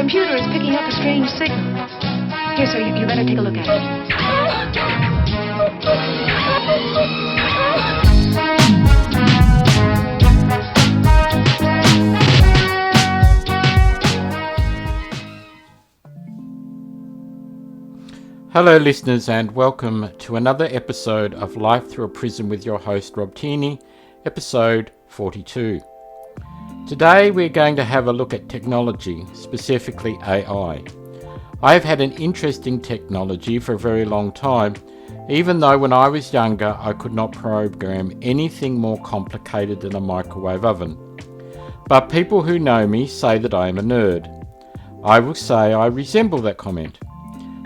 computer is picking up a strange signal. Here, sir, you better take a look at it. Hello listeners, and welcome to another episode of Life Through a Prism with your host Rob Tierney, episode 42. Today we're going to have a look at technology, specifically AI. I've had an interest in technology for a very long time, even though when I was younger I could not program anything more complicated than a microwave oven. But people who know me say that I am a nerd. I will say I resemble that comment,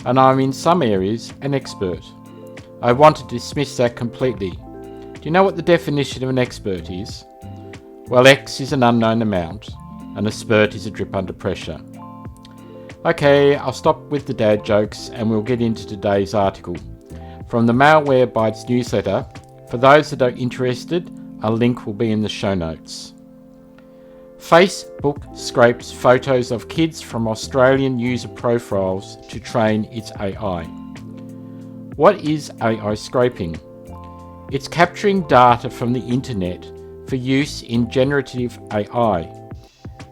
and I'm in some areas an expert. I want to dismiss that completely. Do you know what the definition of an expert is? Well, X is an unknown amount, and a spurt is a drip under pressure. Okay, I'll stop with the dad jokes and we'll get into today's article. From the Malwarebytes newsletter, for those that are interested, a link will be in the show notes. Facebook scrapes photos of kids from Australian user profiles to train its AI. What is AI scraping? It's capturing data from the internet for use in generative AI.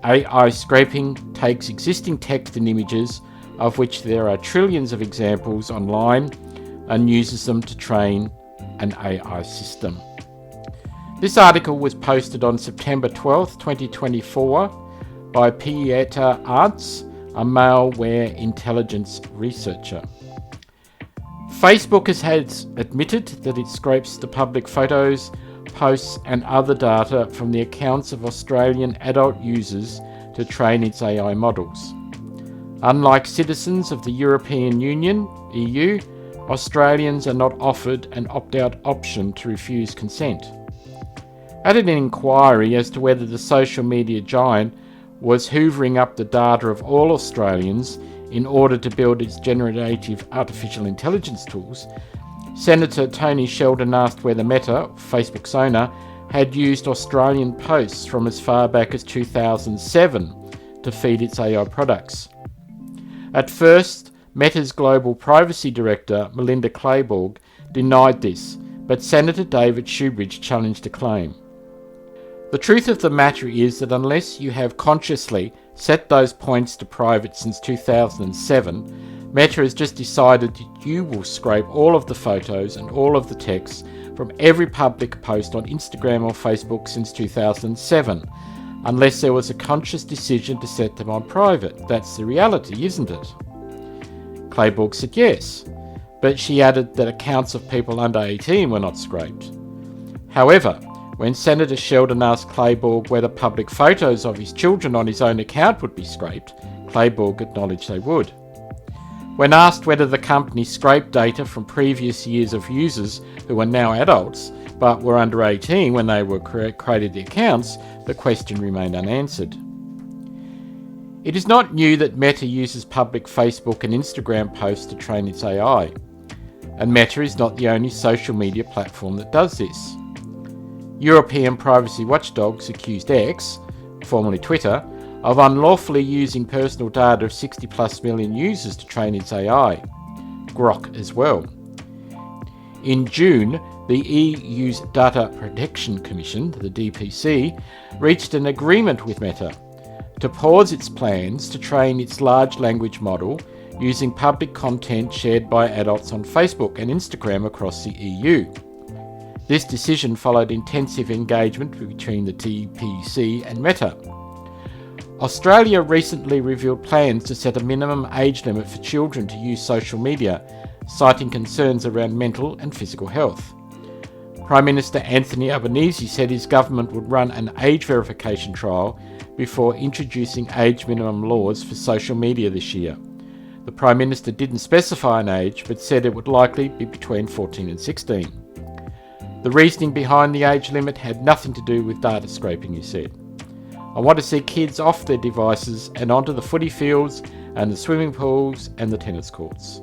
AI scraping takes existing text and images, of which there are trillions of examples online, and uses them to train an AI system. This article was posted on September 12, 2024 by Pieter Arntz, a malware intelligence researcher. Facebook has admitted that it scrapes the public photos, posts and other data from the accounts of Australian adult users to train its AI models. Unlike citizens of the European Union, EU, Australians are not offered an opt-out option to refuse consent. At an inquiry as to whether the social media giant was hoovering up the data of all Australians in order to build its generative artificial intelligence tools, Senator Tony Sheldon asked whether Meta, Facebook's owner, had used Australian posts from as far back as 2007 to feed its AI products. At first, Meta's Global Privacy Director, Melinda Claiborne, denied this, but Senator David Shoebridge challenged the claim. The truth of the matter is that unless you have consciously set those points to private since 2007, Meta has just decided that you will scrape all of the photos and all of the text from every public post on Instagram or Facebook since 2007, unless there was a conscious decision to set them on private. That's the reality, isn't it? Claiborne said yes, but she added that accounts of people under 18 were not scraped. However, when Senator Sheldon asked Claiborne whether public photos of his children on his own account would be scraped, Claiborne acknowledged they would. When asked whether the company scraped data from previous years of users who are now adults but were under 18 when they were created the accounts, the question remained unanswered. It is not new that Meta uses public Facebook and Instagram posts to train its AI, and Meta is not the only social media platform that does this. European privacy watchdogs accused X, formerly Twitter, of unlawfully using personal data of 60 plus million users to train its AI, Grok as well. In June, the EU's Data Protection Commission, the DPC, reached an agreement with Meta to pause its plans to train its large language model using public content shared by adults on Facebook and Instagram across the EU. This decision followed intensive engagement between the DPC and Meta. Australia recently revealed plans to set a minimum age limit for children to use social media, citing concerns around mental and physical health. Prime Minister Anthony Albanese said his government would run an age verification trial before introducing age minimum laws for social media this year. The Prime Minister didn't specify an age, but said it would likely be between 14 and 16. The reasoning behind the age limit had nothing to do with data scraping, he said. I want to see kids off their devices and onto the footy fields and the swimming pools and the tennis courts.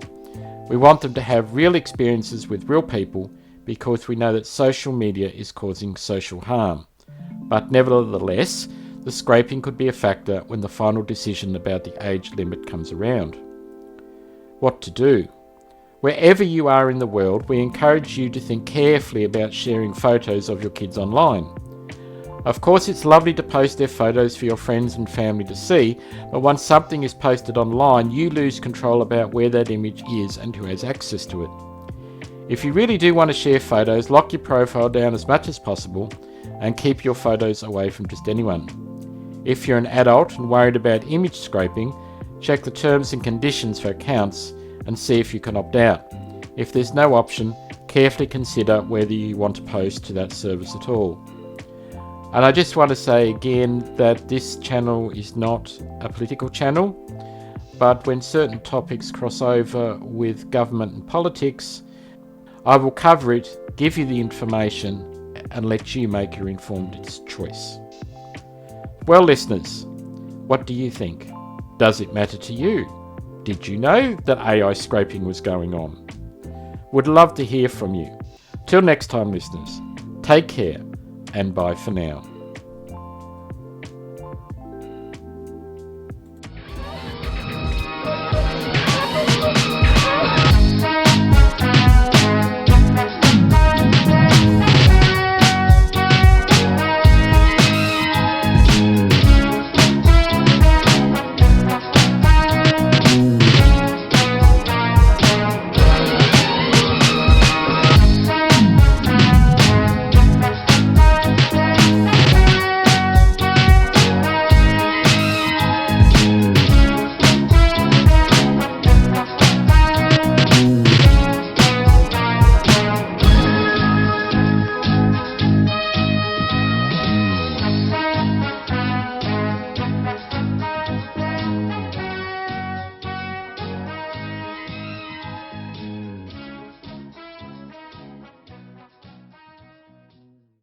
We want them to have real experiences with real people because we know that social media is causing social harm. But nevertheless, the scraping could be a factor when the final decision about the age limit comes around. What to do? Wherever you are in the world, we encourage you to think carefully about sharing photos of your kids online. Of course, it's lovely to post their photos for your friends and family to see, but once something is posted online, you lose control about where that image is and who has access to it. If you really do want to share photos, lock your profile down as much as possible and keep your photos away from just anyone. If you're an adult and worried about image scraping, check the terms and conditions for accounts and see if you can opt out. If there's no option, carefully consider whether you want to post to that service at all. And I just want to say again that this channel is not a political channel, but when certain topics cross over with government and politics, I will cover it, give you the information, and let you make your informed choice. Well, listeners, what do you think? Does it matter to you? Did you know that AI scraping was going on? Would love to hear from you. Till next time, listeners, take care and bye for now.